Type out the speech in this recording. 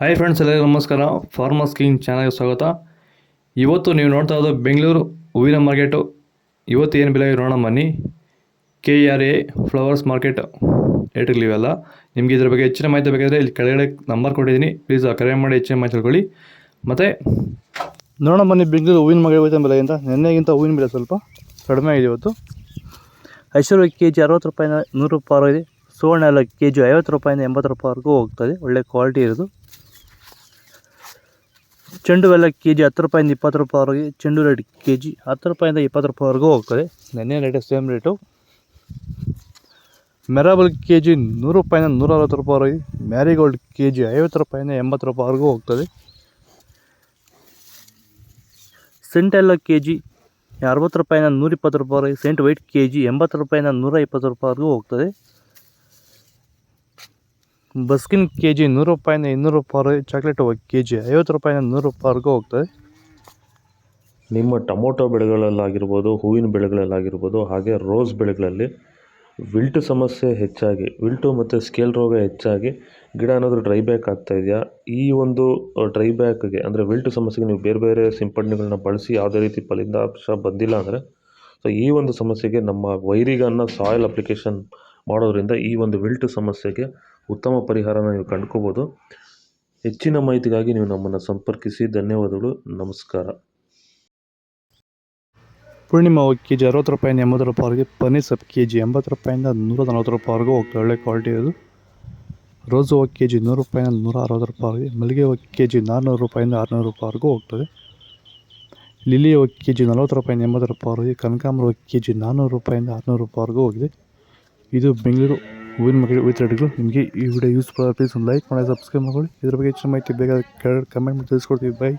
Hi friends, ಎಲ್ಲರಿಗೂ ನಮಸ್ಕಾರ. Farmers king ಚಾನಲ್ಗೆ ಸ್ವಾಗತ. ಇವತ್ತು ನೀವು ನೋಡ್ತಾ ಇರೋದು ಬೆಂಗಳೂರು ಹೂವಿನ ಮಾರ್ಕೆಟು. ಇವತ್ತು ಏನು ಬೆಲೆ ನೋಡೋಣ ಬನ್ನಿ. KRA ಫ್ಲವರ್ಸ್ ಮಾರ್ಕೆಟ್ ರೇಟ್ಗಳಿವೆಲ್ಲ. ನಿಮಗೆ ಇದ್ರ ಬಗ್ಗೆ ಹೆಚ್ಚಿನ ಮಾಹಿತಿ ಬೇಕಾದರೆ ಇಲ್ಲಿ ಕೆಳಗಡೆ ನಂಬರ್ ಕೊಟ್ಟಿದ್ದೀನಿ, ಪ್ಲೀಸ್ ಕರೆ ಮಾಡಿ ಹೆಚ್ಚಿನ ಮಾಹಿತಿ ತಿಳ್ಕೊಳ್ಳಿ. ಮತ್ತು ನೋಡೋಣ ಬನ್ನಿ, ಬೆಂಗಳೂರು ಹೂವಿನ ಮಾರ್ಕೆಟ್ ಇವತ್ತಿನ ಬೆಲೆಗಿಂತ ನಿನ್ನೆಗಿಂತ ಹೂವಿನ ಬೆಲೆ ಸ್ವಲ್ಪ ಕಡಿಮೆ ಆಗಿದೆ ಇವತ್ತು. ಐಶ್ವರ್ಯ KG 60 ರೂಪಾಯಿಂದ 100 ರೂಪಾಯಿ ಇದೆ. ಸುವರ್ಣ ಎಲ್ಲ KG 50 ರೂಪಾಯಿಂದ 80 ರೂಪಾಯಿವರೆಗೂ ಹೋಗ್ತದೆ, ಒಳ್ಳೆ ಕ್ವಾಲಿಟಿ ಇರೋದು. ಚೆಂಡು ಎಲ್ಲ KG 10 ರೂಪಾಯಿಂದ 20 ರೂಪಾಯಿವರೆಗೆ. ಚೆಂಡು ರೇಟ್ KG 10 ರೂಪಾಯಿಂದ 20 ರೂಪಾಯಿವರೆಗೂ ಹೋಗ್ತದೆ. ನೆನ್ನೆ ರೇಟ್ ಸೇಮ್ ರೇಟು. ಮೆರಾಬಲ್ KG 100 ರೂಪಾಯಿಂದ 160 ರೂಪಾಯಿವರೆಗೆ. ಮ್ಯಾರಿಗೋಲ್ಡ್ KG 50 ರೂಪಾಯಿಂದ 80 ರೂಪಾಯಿವರೆಗೂ ಹೋಗ್ತದೆ. ಸೆಂಟ್ ಎಲ್ಲ KG 60 ರೂಪಾಯಿಂದ 120 ರೂಪಾಯಿವರೆಗೆ. ಸೆಂಟ್ ವೈಟ್ KG 80 ರೂಪಾಯಿಂದ 120 ರೂಪಾಯಿವರೆಗೂ ಹೋಗ್ತದೆ. ಬಸ್ಕಿನ್ KG 100 ರೂಪಾಯಿಂದ 200 ರೂಪಾಯಿವರೆಗೆ. ಚಾಕ್ಲೇಟ್ KG 50 ರೂಪಾಯಿಂದ 100 ರೂಪಾಯಿವರೆಗೂ ಹೋಗ್ತದೆ. ನಿಮ್ಮ ಟೊಮೊಟೊ ಬೆಳೆಗಳಲ್ಲಾಗಿರ್ಬೋದು, ಹೂವಿನ ಬೆಳೆಗಳಲ್ಲಾಗಿರ್ಬೋದು, ಹಾಗೆ ರೋಸ್ ಬೆಳೆಗಳಲ್ಲಿ ವಿಲ್ಟ್ ಸಮಸ್ಯೆ ಹೆಚ್ಚಾಗಿ, ವಿಲ್ಟು ಮತ್ತು ಸ್ಕೇಲ್ ರೋಗ ಹೆಚ್ಚಾಗಿ ಗಿಡ ಏನಾದರೂ ಡ್ರೈ ಬ್ಯಾಕ್ ಆಗ್ತಾ ಇದೆಯಾ? ಈ ಒಂದು ಡ್ರೈ ಬ್ಯಾಕ್ಗೆ ಅಂದರೆ ವಿಲ್ಟ್ ಸಮಸ್ಯೆಗೆ ನೀವು ಬೇರೆ ಬೇರೆ ಸಿಂಪಡಣೆಗಳನ್ನ ಬಳಸಿ ಯಾವುದೇ ರೀತಿ ಫಲಿತಾಂಶ ಬಂದಿಲ್ಲ ಅಂದರೆ, ಸೊ ಈ ಒಂದು ಸಮಸ್ಯೆಗೆ ನಮ್ಮ ವೈರಿಗನ್ನ ಸಾಯಿಲ್ ಅಪ್ಲಿಕೇಶನ್ ಮಾಡೋದ್ರಿಂದ ಈ ಒಂದು ವಿಲ್ಟ್ ಸಮಸ್ಯೆಗೆ ಉತ್ತಮ ಪರಿಹಾರನ ನೀವು ಕಂಡುಕೋಬೋದು. ಹೆಚ್ಚಿನ ಮಾಹಿತಿಗಾಗಿ ನೀವು ನಮ್ಮನ್ನು ಸಂಪರ್ಕಿಸಿ. ಧನ್ಯವಾದಗಳು, ನಮಸ್ಕಾರ. ಪೂರ್ಣಿಮಾ KG 60 ರೂಪಾಯಿಂದ 80 ರೂಪಾಯಿವರೆಗೆ. ಪನ್ನೀರ್ ಸೊಪ್ಪು KG 80 ರೂಪಾಯಿಂದ 140 ರೂಪಾಯಿವರೆಗೂ ಹೋಗ್ತದೆ, ಒಳ್ಳೆ ಕ್ವಾಲಿಟಿ ಇರೋದು. ರೋಸ್ ಹೂವು KG 100 ರೂಪಾಯಿಂದ 160 ರೂಪಾಯಿವರೆಗೆ. ಮಲ್ಲಿಗೆ ಹೂವು KG 400 ರೂಪಾಯಿಂದ 600 ರೂಪಾಯಿವರೆಗೂ ಹೋಗ್ತದೆ. ಲಿಲಿ ಹೂವು KG 40 ರೂಪಾಯಿಂದ 80 ರೂಪಾಯಿವರೆಗೆ. ಕನಕಾಂಬರ ಹೂವು KG 400 ರೂಪಾಯಿಂದ 600 ರೂಪಾಯಿವರೆಗೂ ಹೋಗಿದೆ. ಇದು ಬೆಂಗಳೂರು ಹೂವಿನ ಮಾರ್ಕೆಟ್ ವಿತ್ ರೇಟ್ಗಳು. ನಿಮಗೆ ಈ ವಿಡಿಯೋ ಯೂಸ್ಫುಲ್ ಪ್ಲೀಸ್ ಒಂದು ಲೈಕ್ ಮಾಡಿ, ಸಬ್ಸ್ಕ್ರೈಬ್ ಮಾಡ್ಕೊಳ್ಳಿ. ಇದ್ರ ಬಗ್ಗೆ ಹೆಚ್ಚಿನ ಮಾಹಿತಿ ಬೇಕಾದ್ರೆ ಕಮೆಂಟ್ ಮಾಡಿ ತಿಳಿಸ್ಕೊಡ್ತೀವಿ. ಬೈ.